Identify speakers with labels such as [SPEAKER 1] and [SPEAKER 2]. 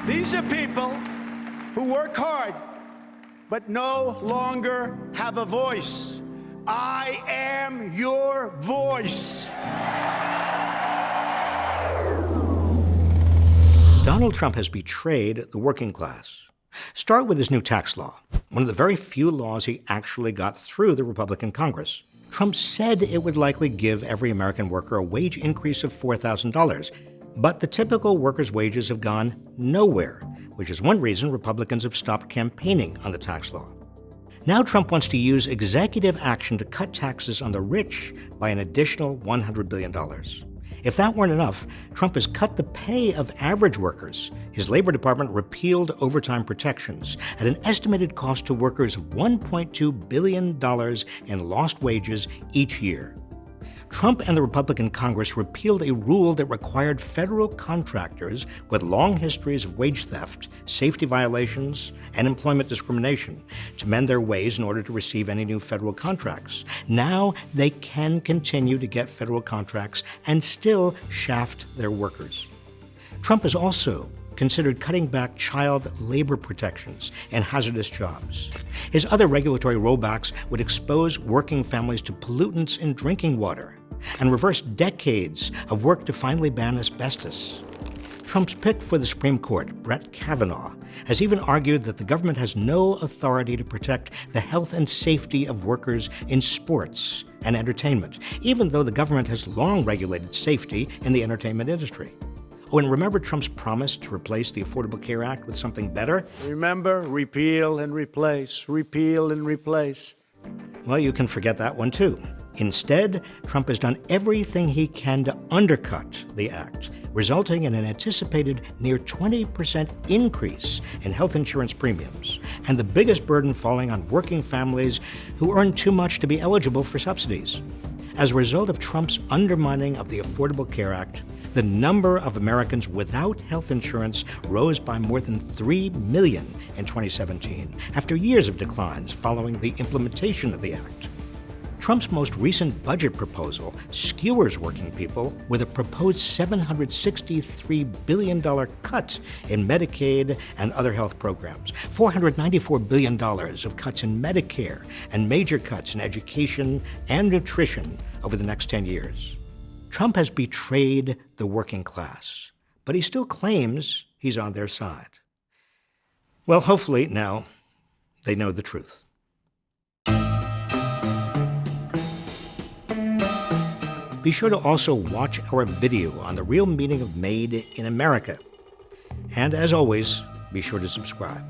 [SPEAKER 1] These are people who work hard but no longer have a voice. I am your voice.
[SPEAKER 2] Donald Trump has betrayed the working class. Start with his new tax law, one of the very few laws he actually got through the Republican Congress. Trump said it would likely give every American worker a wage increase of $4,000, but the typical workers' wages have gone nowhere, which is one reason Republicans have stopped campaigning on the tax law. Now Trump wants to use executive action to cut taxes on the rich by an additional $100 billion. If that weren't enough, Trump has cut the pay of average workers. His Labor Department repealed overtime protections at an estimated cost to workers of $1.2 billion in lost wages each year. Trump and the Republican Congress repealed a rule that required federal contractors with long histories of wage theft, safety violations, and employment discrimination to mend their ways in order to receive any new federal contracts. Now they can continue to get federal contracts and still shaft their workers. Trump has also considered cutting back child labor protections and hazardous jobs. His other regulatory rollbacks would expose working families to pollutants in drinking water and reverse decades of work to finally ban asbestos. Trump's pick for the Supreme Court, Brett Kavanaugh, has even argued that the government has no authority to protect the health and safety of workers in sports and entertainment, even though the government has long regulated safety in the entertainment industry. Oh, and remember Trump's promise to replace the Affordable Care Act with something better?
[SPEAKER 1] Remember, repeal and replace, repeal and replace.
[SPEAKER 2] Well, you can forget that one too. Instead, Trump has done everything he can to undercut the act, resulting in an anticipated near 20% increase in health insurance premiums, and the biggest burden falling on working families who earn too much to be eligible for subsidies. As a result of Trump's undermining of the Affordable Care Act, the number of Americans without health insurance rose by more than 3 million in 2017, after years of declines following the implementation of the act. Trump's most recent budget proposal skewers working people with a proposed $763 billion cut in Medicaid and other health programs, $494 billion of cuts in Medicare, and major cuts in education and nutrition over the next 10 years. Trump has betrayed the working class, but he still claims he's on their side. Well, hopefully now they know the truth. Be sure to also watch our video on the real meaning of Made in America. And as always, be sure to subscribe.